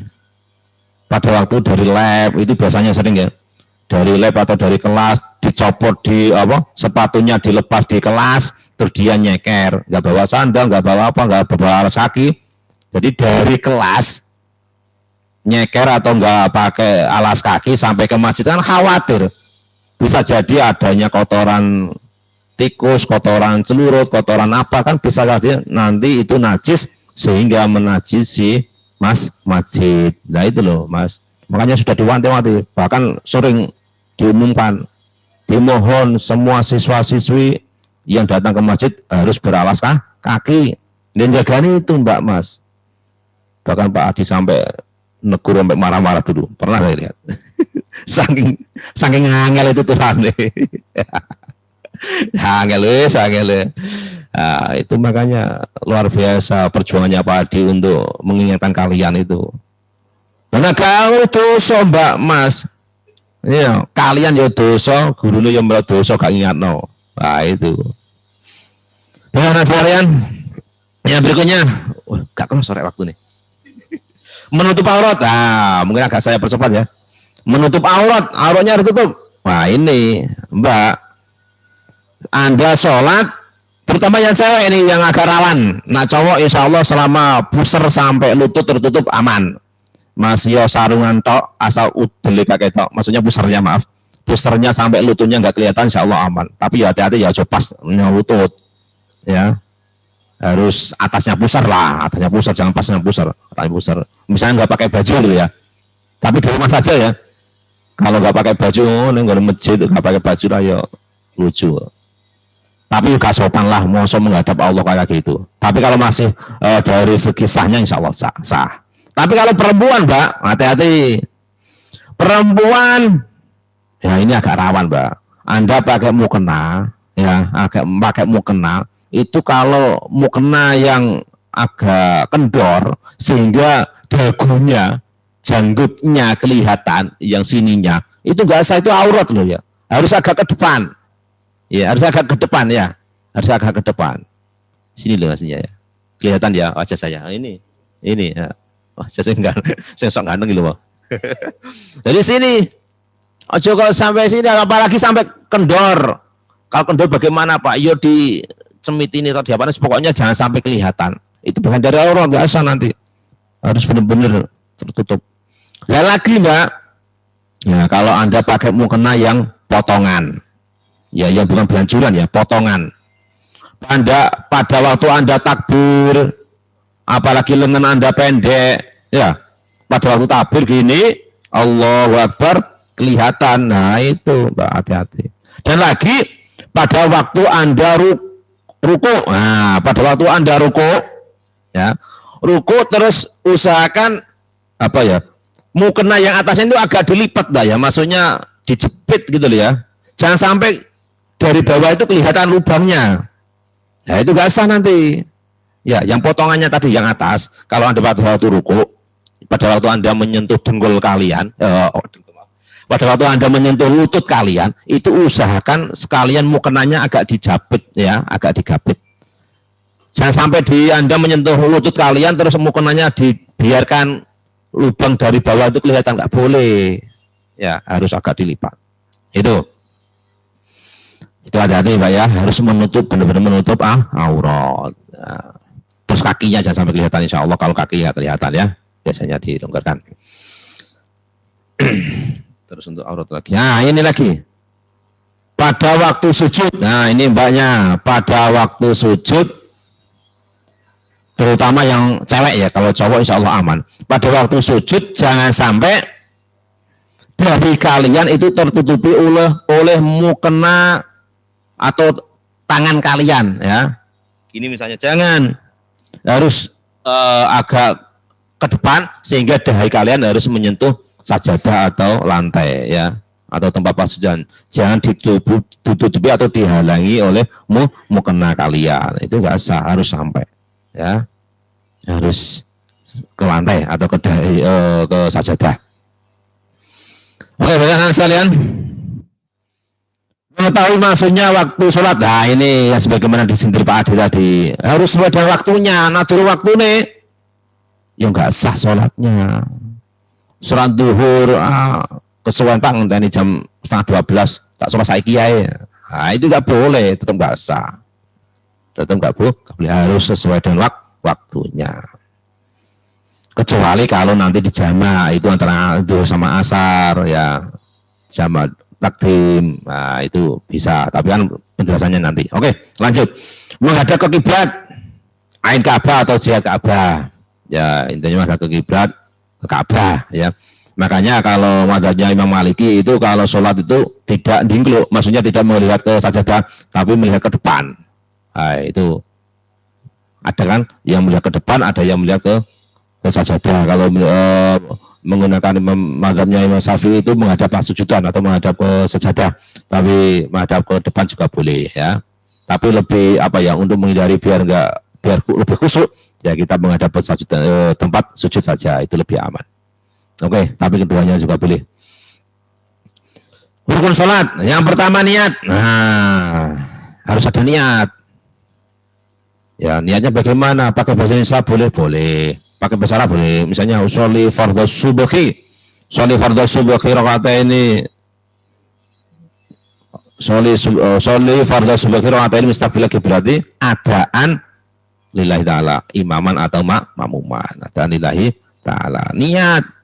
Pada waktu dari lab itu biasanya sering ya. Dari lab atau dari kelas dicopot di apa? Sepatunya dilepas di kelas, terus dia nyeker, nggak bawa sandal, nggak bawa apa, nggak bawa alas kaki. Jadi dari kelas nyeker atau nggak pakai alas kaki sampai ke masjid kan khawatir. Bisa jadi adanya kotoran tikus, kotoran celurut, kotoran apa kan bisa jadi nanti itu najis sehingga menajisi masjid. Nah itu loh Mas. Makanya sudah diwanti-wanti, bahkan sering diumumkan, dimohon semua siswa-siswi yang datang ke masjid harus beralas kaki dan jagani itu Mbak Mas. Bahkan Pak Adi sampai negur sampai marah-marah dulu, pernah saya lihat. saking angel itu Tuhan. Angel. Nah, itu makanya luar biasa perjuangannya Pak Adi untuk mengingatkan kalian itu. Karena kau dosa Mbak Mas. Ya, kalian ya dosa, gurunya yang dosa gak ingatno. Nah itu. Dengan sekalian, yang berikutnya, gak kena sore waktu nih. Menutup aurat, mungkin agak saya percepat ya. Menutup auratnya harus tutup. Wah ini, Mbak, Anda sholat, terutama yang cewek ini yang agak rawan. Nah cowok insya Allah selama puser sampai lutut tertutup aman. Masih sarungan tok asal udele kakek tok, maksudnya pusernya maaf, pusernya sampai lututnya nggak kelihatan insya Allah aman. Tapi ya hati-hati ya pas lutut, ya harus atasnya pusar lah, atasnya pusar jangan pasnya pusar, atasnya pusar. Misalnya nggak pakai baju dulu ya, tapi di rumah saja ya. Kalau nggak pakai baju, nggak masjid nggak pakai baju lah ya lucu. Tapi juga sopan lah, mau menghadap Allah kayak gitu. Tapi kalau masih dari segi sahnya insya Allah sah. Tapi kalau perempuan Mbak, hati-hati. Perempuan, ya ini agak rawan Mbak. Anda pakai mukena, ya agak pakai mukena, itu kalau mukena yang agak kendor, sehingga dagunya, janggutnya kelihatan, yang sininya, itu nggak sah, itu aurat loh ya. Harus agak ke depan. Ya, harus agak ke depan ya. Harus agak ke depan. Sini loh maksudnya ya. Kelihatan ya wajah saya. Ini ya. Wah, saya sok ganteng gitu loh. Dari sini, ojo kalau sampai sini, apalagi sampai kendor. Kalau kendor bagaimana Pak? Yo di cemit ini atau di apa? Pokoknya jangan sampai kelihatan. Itu bukan dari aurat, nggak usah nanti. Harus benar-benar tertutup. Dan lagi Mbak, ya kalau Anda pakai mukena yang potongan, ya yang bukan belanjuran ya, potongan. Pada waktu Anda takbir, apalagi lengan Anda pendek, ya pada waktu takbir gini, Allahu Akbar kelihatan. Nah itu Mbak, hati-hati. Dan lagi pada waktu Anda ruku, nah pada waktu Anda ruku, ya ruku terus usahakan apa ya, mukena yang atasnya itu agak dilipat Mbak ya, maksudnya dijepit gitu loh ya. Jangan sampai dari bawah itu kelihatan lubangnya. Nah itu gak sah nanti. Ya, yang potongannya tadi yang atas, kalau Anda pada waktu ruku, pada waktu Anda menyentuh dengkul kalian, pada waktu Anda menyentuh lutut kalian, itu usahakan sekalian mukenanya agak dijabit ya, agak digabit. Jangan sampai Anda menyentuh lutut kalian terus mukenanya dibiarkan lubang dari bawah itu kelihatan, nggak boleh. Ya, harus agak dilipat. Itu hati-hati Pak ya, harus menutup, benar-benar menutup aurat. Nah, terus kakinya jangan sampai kelihatan, insya Allah kalau kaki nggak kelihatan ya, biasanya dilonggarkan. Terus untuk aurat lagi. Nah ini lagi. Pada waktu sujud, nah ini mbaknya, pada waktu sujud, terutama yang cewek ya, kalau cowok insya Allah aman. Pada waktu sujud jangan sampai dari kalian itu tertutupi oleh mukena atau tangan kalian ya. Gini misalnya, jangan, harus agak ke depan sehingga dahi kalian harus menyentuh sajadah atau lantai ya, atau tempat pasujan. Jangan ditutupi atau dihalangi oleh mukena kalian. Itu nggak sah, harus sampai ya, harus ke lantai atau ke dahi, ke sajadah. Oke, baik sekalian. Mengetahui maksudnya waktu sholat. Nah ini ya sebagaimana disindir Pak Adi tadi, harus sesuai dengan waktunya. Natur waktu nih, ya nggak sah sholatnya. Sholat duhur kesuwen Pak ngenteni jam 11:30 tak sholat saiki ae. Nah itu nggak boleh, tetap nggak sah, tetap nggak boleh, harus sesuai dengan waktunya. Kecuali kalau nanti dijamak itu antara duhur sama asar ya, jamak takdim, nah itu bisa, tapi kan penjelasannya nanti. Oke, lanjut. Menghadap ke kiblat, ain Ka'bah atau jihad Ka'bah. Ya intinya menghadap ke kiblat, ke Ka'bah ya. Makanya kalau mazhabnya Imam Maliki itu kalau sholat itu tidak dingkluk, maksudnya tidak melihat ke sajadah, tapi melihat ke depan. Nah, itu ada kan yang melihat ke depan, ada yang melihat ke sajadah. Kalau menggunakan mazhabnya Imam Syafi'i itu menghadap sujudan atau menghadap ke sajadah, tapi menghadap ke depan juga boleh ya. Tapi lebih apa ya, untuk menghindari biar lebih khusyuk ya, kita menghadap ke tempat sujud saja, itu lebih aman. Oke, tapi keduanya juga boleh. Rukun sholat, yang pertama niat. Nah, harus ada niat. Ya, niatnya bagaimana? Pakai bahasa Indonesia boleh. Pakai bahasa Arab boleh. Misalnya usolli fardhu subhi. Sholli fardhu subhi raka'ataini. Sholli fardhu subhi raka'ataini mustaqbil qiblati adaan lillahi ta'ala, imaman atau makmuman. Adaan lillahi ta'ala. Niat.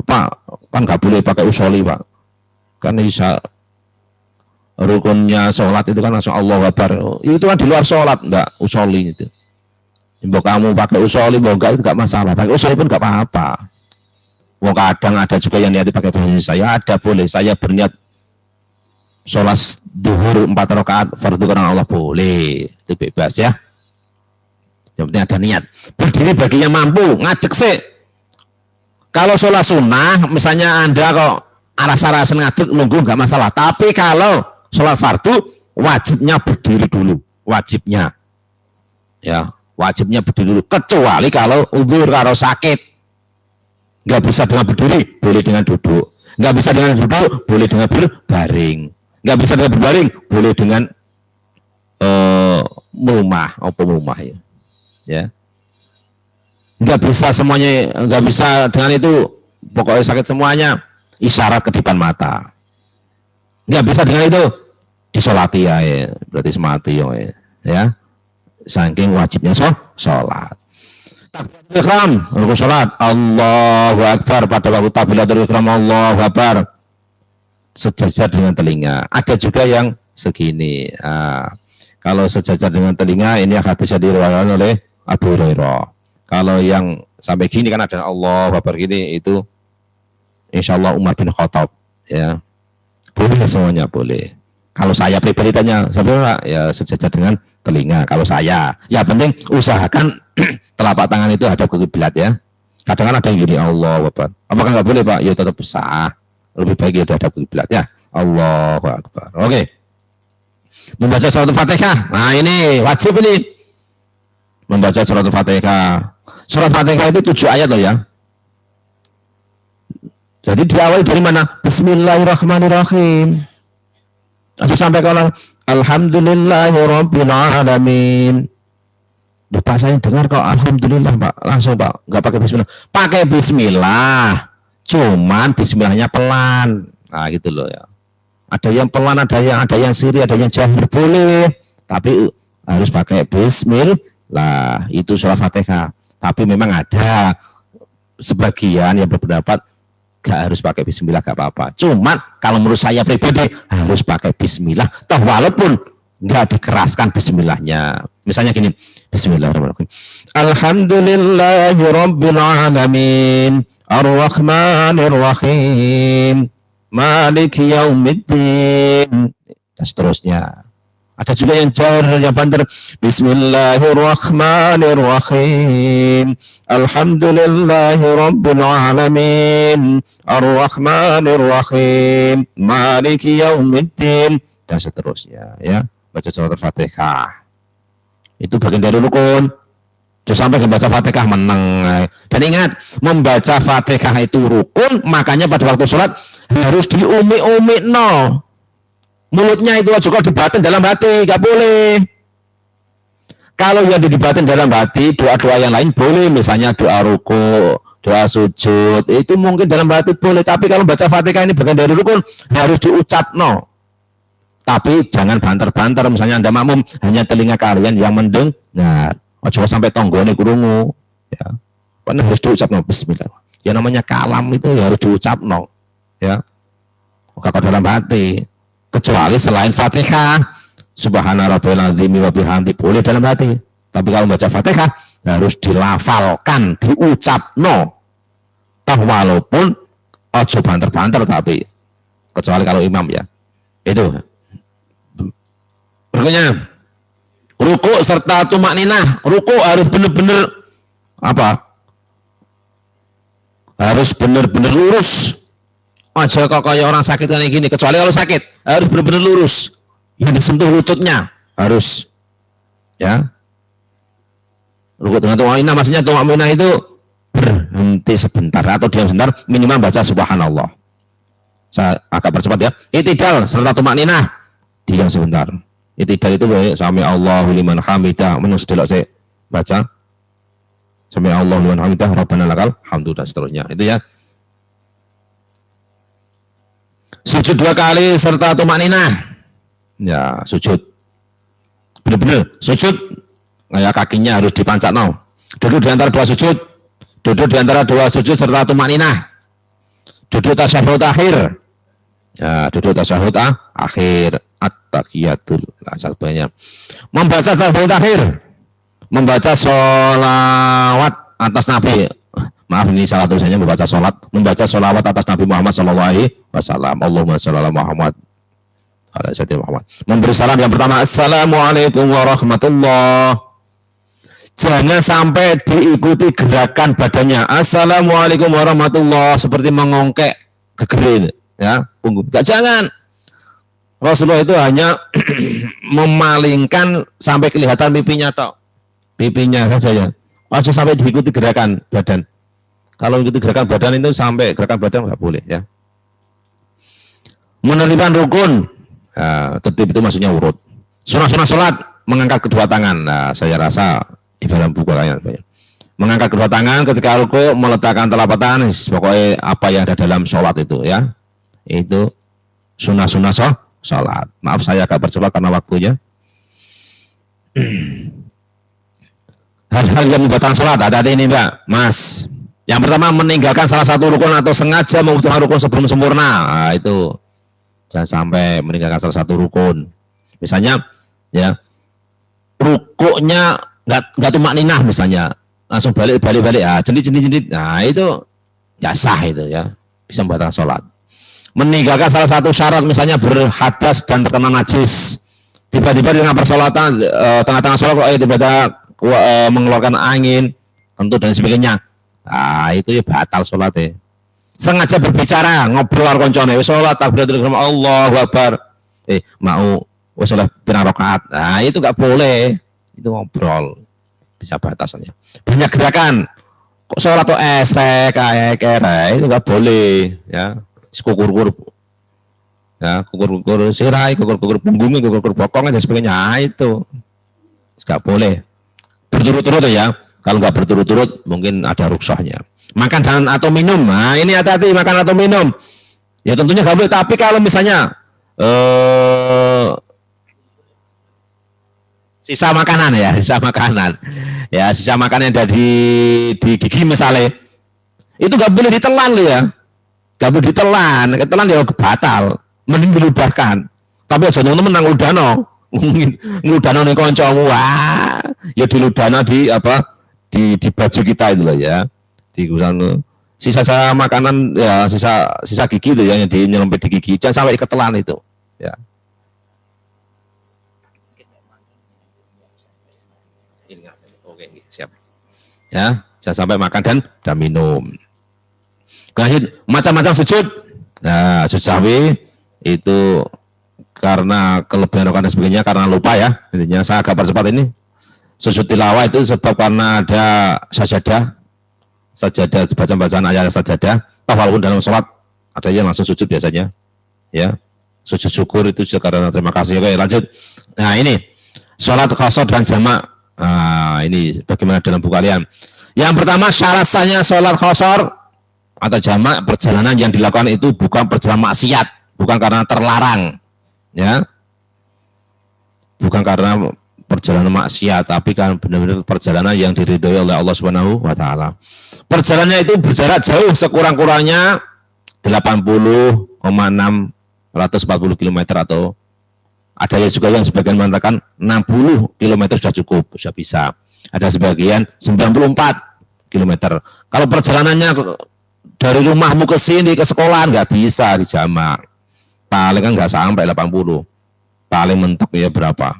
Pak, kan nggak boleh pakai usolli Pak. Kan bisa rukunnya sholat itu kan langsung Allahu Akbar. Itu kan di luar sholat, enggak usolli itu. Mau kamu pakai usolli, mau enggak, itu enggak masalah. Pakai usolli pun enggak apa-apa. Mau kadang ada juga yang niat pakai bahasa saya, ada boleh. Saya berniat sholat duhur 4 rakaat fardu karena Allah, boleh. Itu bebas ya. Yang penting ada niat. Berdiri bagi yang mampu, ngadeg sih. Kalau sholat sunnah, misalnya Anda kok aras-arasan ngadeg, nunggu enggak masalah. Tapi kalau sholat fardu, wajibnya berdiri dulu. Wajibnya. Ya. Wajibnya berdiri dulu, kecuali kalau udzur karo sakit, nggak bisa dengan berdiri, boleh dengan duduk, nggak bisa dengan duduk, boleh dengan berbaring, nggak bisa dengan berbaring, boleh dengan melumah, ya, nggak bisa semuanya, nggak bisa dengan itu, pokoknya sakit semuanya, isyarat ke depan mata, nggak bisa dengan itu, disolati ya, berarti semati ya. Saking wajibnya sholat. Takbiratul ihram, rukun sholat, Allahu Akbar, pada waktu takbiratul ihram Allahu Akbar sejajar dengan telinga. Ada juga yang segini. Kalau sejajar dengan telinga, ini hadis yang diriwayatkan oleh Abu Hurairah. Kalau yang sampai gini kan ada Allahu Akbar gini, itu insya Allah Umar bin Khattab ya. Boleh semuanya, boleh. Kalau saya pribadi tanya, sebenarnya ya sejajar dengan telinga. Kalau saya, ya penting usahakan telapak tangan itu hadap ke kiblat ya. Kadang kan ada yang gini, Allahu Akbar. Apakah nggak boleh Pak? Ya tetap sah. Lebih baik ya hadap ke kiblat ya. Allahu Akbar. Oke. Membaca surat Al-Fatihah. Nah ini wajib ini. Membaca surat Al-Fatihah. Surat Al-Fatihah itu 7 ayat loh ya. Jadi diawali dari mana? Bismillahirrahmanirrahim. Sampai kalau Alhamdulillahirabbil alamin. Duh, Pak saya dengar kok alhamdulillah Pak, langsung Pak, nggak pakai bismillah. Pakai bismillah, cuman bismillahnya pelan. Nah gitu loh ya. Ada yang pelan, ada yang siri, ada yang jahir boleh, tapi harus pakai bismillah. Itu surah Fatihah. Tapi memang ada sebagian yang berpendapat gak harus pakai bismillah, gak apa-apa. Cuman kalau menurut saya pribadi harus pakai bismillah, toh walaupun nggak dikeraskan bismillahnya. Misalnya gini, bismillahirrahmanirrahim. Alhamdulillahi rabbil alamin, arrahmanirrahim, maliki yaumiddin, dan seterusnya. Ada juga yang jauh yang banter. Bismillahirrahmanirrahim. Alhamdulillahi rabbil alamin. Arrahmanirrahim. Maliki yaumiddin. Dan seterusnya ya. Baca surat Al-Fatihah. Itu bagian dari rukun. Terus sampai membaca Fatihah menang. Dan ingat, membaca Fatihah itu rukun, makanya pada waktu sholat harus diumi-umi no. Mulutnya itu juga dibatin dalam hati, gak boleh. Kalau yang dibatin dalam hati, doa-doa yang lain boleh, misalnya doa ruku, doa sujud, itu mungkin dalam hati boleh. Tapi kalau baca Fatihah ini bagian dari rukun, harus diucap no. Tapi jangan banter-banter, misalnya Anda makmum, hanya telinga kalian yang mendengar. Coba sampai tonggone kurungu, ya. Karena harus diucap no, bismillah. Yang namanya kalam itu ya harus diucap no, ya. Kalau dalam hati. Kecuali selain Fatihah, subhana rabbil azim wa bihamdi, boleh dalam hati. Tapi kalau baca Fatihah harus dilafalkan, diucap no. Toh walaupun ojo banter-banter, tapi kecuali kalau imam ya. Itu. Berikutnya, ruku serta tumakninah. Ruku harus benar-benar apa? Harus benar-benar lurus. Aja kok kayak orang sakit kayak gini, kecuali kalau sakit harus benar-benar lurus. Yang disentuh lututnya harus ya. Rukuk dengan tumakninah, maksudnya tumakninah itu berhenti sebentar atau diam sebentar, minimal baca subhanallah. Saya agak percepat ya. I'tidal serta tumakninah, diam sebentar. I'tidal itu baik, sami Allahu liman hamidah, menus delok saya baca sami Allahu liman hamidah, rabbana lakal hamdu, dan seterusnya. Itu ya. Sujud 2 kali serta tumakninah. Ya, sujud. Benar-benar sujud kayak kakinya harus dipancak no. Duduk di antara 2 sujud. Duduk di antara 2 sujud serta tumakninah. Duduk tasyahud akhir. Ya, duduk tasyahud akhir. At-tahiyatul. Nah, satunya. Membaca tasyahud akhir. Membaca sholawat atas Nabi. Maaf, ini salah tulisannya, membaca sholawat atas Nabi Muhammad SAW. Allahumma sholli ala Muhammad. Memberi salam yang pertama, assalamualaikum warahmatullah. Jangan sampai diikuti gerakan badannya, assalamualaikum warahmatullah, seperti mengongkek gegerin, ya, punggung. Gak, jangan. Rasulullah itu hanya memalingkan sampai kelihatan pipinya tok, pipinya saja. Harus sampai diikuti gerakan badan. Kalau itu gerakan badan itu sampai gerakan badan nggak boleh ya. Menerima rukun, tertib itu maksudnya urut. Sunah-sunah sholat, mengangkat kedua tangan. Nah, saya rasa di dalam buku kalian mengangkat kedua tangan ketika ruku, meletakkan telapak tangan, pokoknya apa yang ada dalam sholat itu ya. Itu sunah-sunah sholat. Maaf saya agak bercepat karena waktunya. Hal-hal yang membatalkan sholat, ada ini Mbak, Mas. Yang pertama, meninggalkan salah satu rukun atau sengaja membutuhkan rukun sebelum sempurna. Nah, itu jangan sampai meninggalkan salah satu rukun. Misalnya, ya, rukuknya nggak tumakninah misalnya, langsung balik, jendit. Nah, itu ya sah itu ya, bisa membatalkan sholat. Meninggalkan salah satu syarat, misalnya berhadas dan terkena najis. Tiba-tiba dengan persolatan, tengah-tengah sholat, tiba-tiba mengeluarkan angin, kentut dan sebagainya. Nah, itu ya batal sholat ya. Sengaja berbicara, ngobrol karo koncone, wis sholat takbiratul ihram Allahu akbar. Mau wis sholat pirang rakaat. Nah, itu enggak boleh. Itu ngobrol. Bisa batal soalnya. Banyak gerakan. Kok sholat tuh esrek, kayak itu enggak boleh ya. Kukur-kukur. Ya, kukur-kukur sirai, kukur-kukur punggungnya, kukur-kukur bokongnya dan sebagainya. Nah, itu enggak boleh. berturut-turut ya. Kalau nggak berturut-turut mungkin ada rukshohnya. Makan dan atau minum, nah ini hati-hati makan atau minum. Ya tentunya nggak boleh. Tapi kalau misalnya sisa makanan ya, sisa makanan yang ada di gigi misalnya, itu nggak boleh ditelan loh ya, nggak boleh ditelan, ketelan ya batal, mending diludahkan. Tapi aja teman-teman nang ludano, ngeludano nih koncomu, wah, ya diludano di apa di baju kita itu loh ya, di gusano. Sisa makanan ya, sisa gigi itu ya, yang nyelempit di gigi, jangan sampai ketelan itu, ya. Oke, siap. Ya, jangan sampai makan dan minum. Lanjut, macam-macam sujud. Nah, sujud sahwi itu karena kelebihan rokaat dan sebagainya, karena lupa ya. Intinya saya agak percepat ini. Sujud tilawah itu sebab karena ada sajadah bacaan ayat sajadah. Walaupun dalam sholat ada yang langsung sujud biasanya. Ya, sujud syukur itu karena terima kasih. Oke, lanjut. Nah ini sholat qasar dan jamak. Nah, ini bagaimana dalam buku kalian? Yang pertama syarat sahnya sholat qasar atau jamak, perjalanan yang dilakukan itu bukan perjalanan maksiat, bukan karena terlarang, ya, bukan karena perjalanan maksiat, tapi kan benar-benar perjalanan yang diridhoi oleh Allah Subhanahu wa taala. Perjalanannya itu berjarak jauh, sekurang-kurangnya 80,640 km atau ada yang juga yang sebagian mengatakan 60 km sudah cukup, sudah bisa. Ada sebagian 94 km. Kalau perjalanannya dari rumahmu ke sini ke sekolah nggak bisa dijamak. Paling kan nggak sampai 80. Paling mentok ya berapa?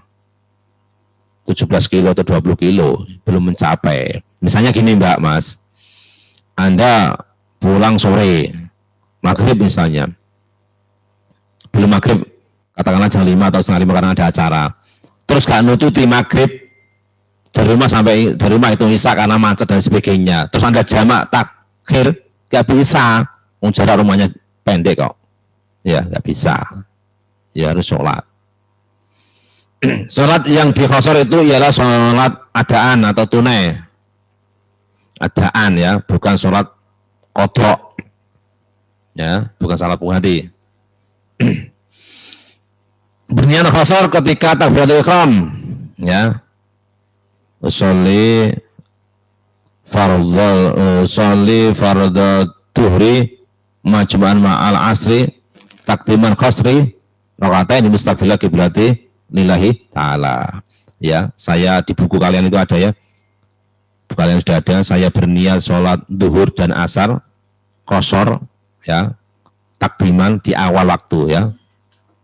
17 kilo atau 20 kilo, belum mencapai. Misalnya gini Mbak Mas, Anda pulang sore, maghrib misalnya, belum maghrib, katakanlah jam 5 atau setengah 5 karena ada acara, terus gak nututi maghrib, dari rumah itu isya karena macet dan sebagainya, terus Anda jamak takhir, gak bisa, jarak rumahnya pendek kok, ya gak bisa, ya harus sholat. Sholat yang di qasar itu ialah sholat adaan atau tunai. Adaan ya, bukan sholat qadha. Ya, bukan salat penghati. Berniat qasar ketika takbiratul ihram, ya. Usolli fardhu dhuhri majmu'an ma'al asri takdiman qasri rakaatain mustaqbilal qiblati lillahi ta'ala. Ya, saya di buku kalian itu ada ya. Buku kalian sudah ada, saya berniat sholat duhur dan asar qasar ya, takdiman di awal waktu ya.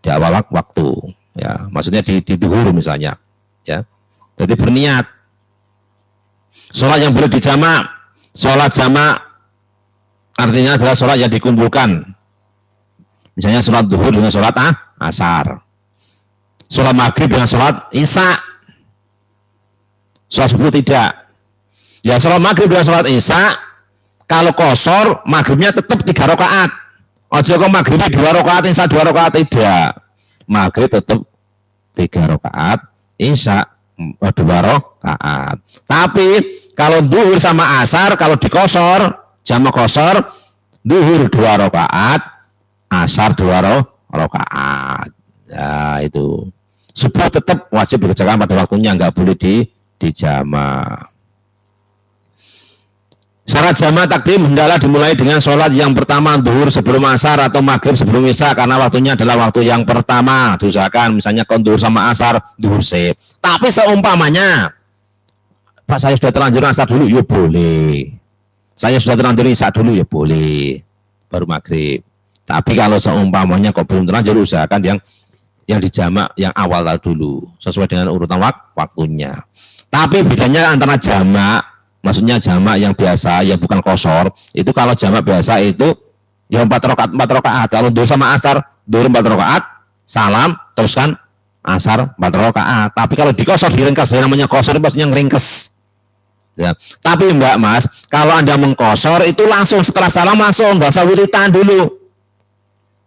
Di awal waktu ya. Maksudnya di duhur misalnya ya. Jadi berniat. Sholat yang boleh dijamak, sholat jamak artinya adalah sholat yang dikumpulkan. Misalnya sholat duhur dengan sholat asar. Sholat maghrib dengan sholat isya. Sholat subuh tidak. Ya sholat maghrib dengan sholat isya, kalau qasar maghribnya tetap 3 rakaat. Ojo kok maghribnya 2 rakaat, isya 2 rakaat, tidak. Maghrib tetap 3 rakaat, isya 2 rakaat. Tapi kalau duhur sama asar, kalau di qasar, jamak qasar, duhur 2 rakaat, asar 2 rakaat. Ya itu. Subuh tetap wajib dikerjakan pada waktunya, nggak boleh dijamak. Syarat jamak takdim hendaklah dimulai dengan sholat yang pertama duhur sebelum asar atau maghrib sebelum isya, karena waktunya adalah waktu yang pertama. Diusahakan misalnya kalau duhur sama asar, duhur sip. Tapi seumpamanya, Pak saya sudah terlanjur asar dulu, ya boleh. Saya sudah terlanjur isya dulu, ya boleh. Baru maghrib. Tapi kalau seumpamanya kok belum terlanjur, usahakan yang dijamak yang awal dulu sesuai dengan urutan waktunya. Tapi bedanya antara jamak, maksudnya jamak yang biasa yang bukan qasar, itu kalau jamak biasa itu ya 4 rakaat. Kalau duhur sama asar, duhur 4 rakaat, salam, terus kan asar 4 rakaat. Tapi kalau di qasar diringkas, namanya qasar maksudnya ngeringkes. Ya. Tapi Mbak Mas, kalau Anda mengqasar itu langsung setelah salam langsung, nggak usah wiritan dulu.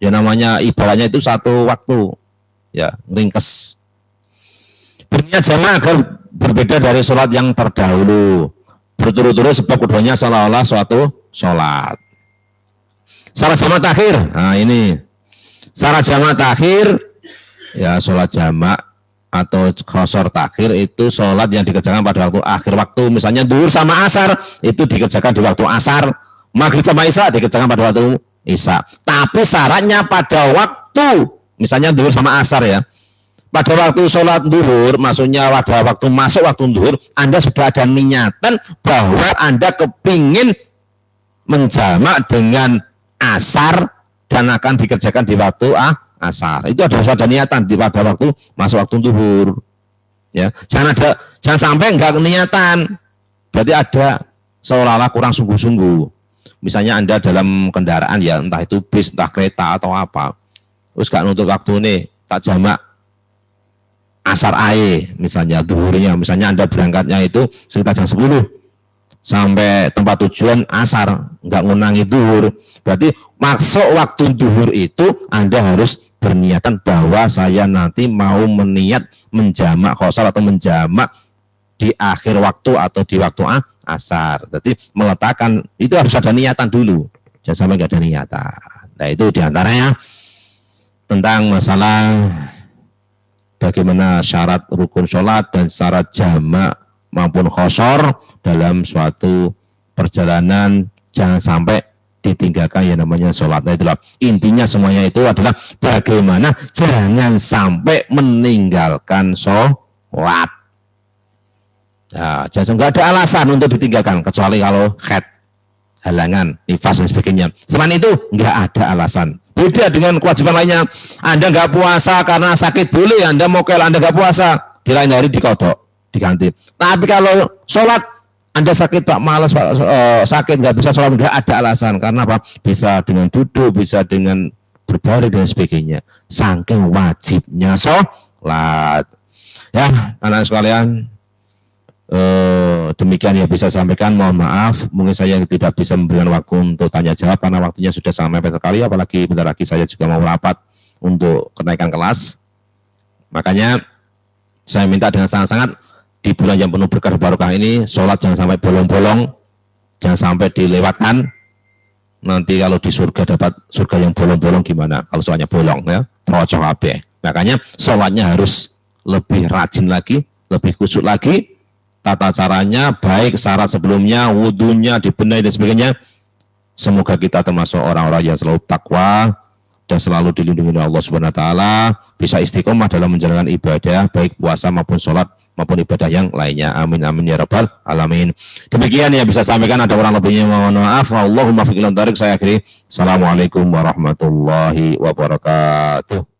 Ya namanya ibadahnya itu satu waktu. Ya, ringkes. Berniat jamak agar berbeda dari sholat yang terdahulu. Berturut-turut sebab keduanya seolah-olah suatu sholat. Syarat jamak takhir. Nah ini syarat jamak takhir ya sholat jamak atau qasar takhir itu sholat yang dikerjakan pada waktu akhir waktu. Misalnya duhur sama asar itu dikerjakan di waktu asar. Maghrib sama isya dikerjakan pada waktu isya. Tapi syaratnya pada waktu, misalnya duhur sama asar ya. Pada waktu sholat duhur, maksudnya pada waktu masuk waktu duhur, Anda sudah ada niatan bahwa Anda kepingin menjamak dengan asar dan akan dikerjakan di waktu asar. Itu ada niatan di pada waktu masuk waktu duhur. Ya, jangan sampai enggak niatan. Berarti ada seolah-olah kurang sungguh-sungguh. Misalnya Anda dalam kendaraan ya, entah itu bis, entah kereta atau apa. Terus gak nutup waktu nih, tak jamak asar ae, misalnya duhurnya. Misalnya Anda berangkatnya itu sekitar jam 10 sampai tempat tujuan asar, nggak ngunangi duhur. Berarti masuk waktu duhur itu Anda harus berniatan bahwa saya nanti mau meniat menjamak qasar atau menjamak di akhir waktu atau di waktu asar. Jadi meletakkan itu harus ada niatan dulu. Jangan sampai nggak ada niatan. Nah itu diantaranya tentang masalah bagaimana syarat rukun sholat dan syarat jamak maupun qasar dalam suatu perjalanan, jangan sampai ditinggalkan yang namanya sholat. Nah itulah intinya, semuanya itu adalah bagaimana jangan sampai meninggalkan sholat. Nah, jangan, nggak ada alasan untuk ditinggalkan kecuali kalau haid, halangan, nifas dan sebagainya. Selain itu nggak ada alasan. Beda dengan kewajiban lainnya. Anda nggak puasa karena sakit boleh, Anda mokel, Anda nggak puasa di lain hari dikodok, diganti. Tapi kalau sholat Anda sakit Pak, malas Pak, sakit nggak bisa sholat, nggak ada alasan. Karena apa? Bisa dengan duduk, bisa dengan berbaring dan sebagainya. Saking wajibnya sholat. Ya, anak sekalian. Demikian yang bisa sampaikan, mohon maaf mungkin saya tidak bisa memberikan waktu untuk tanya jawab karena waktunya sudah sampai sekali, apalagi bentar lagi saya juga mau merapat untuk kenaikan kelas. Makanya saya minta dengan sangat-sangat di bulan yang penuh berkah barokah ini, sholat jangan sampai bolong-bolong, jangan sampai dilewatkan. Nanti kalau di surga dapat surga yang bolong-bolong gimana kalau sholatnya bolong ya, terocok kabeh. Makanya sholatnya harus lebih rajin lagi, lebih khusyuk lagi. Tata caranya baik, syarat sebelumnya, wudunya dibenahi dan sebagainya. Semoga kita termasuk orang-orang yang selalu takwa dan selalu dilindungi oleh Allah Subhanahu wa taala, bisa istiqomah dalam menjalankan ibadah baik puasa maupun sholat maupun ibadah yang lainnya. Amin amin ya rabbal alamin. Demikian yang bisa sampaikan, ada orang lebihnya mohon maaf. Allahumma fiqil tarik, saya akhiri. Assalamualaikum warahmatullahi wabarakatuh.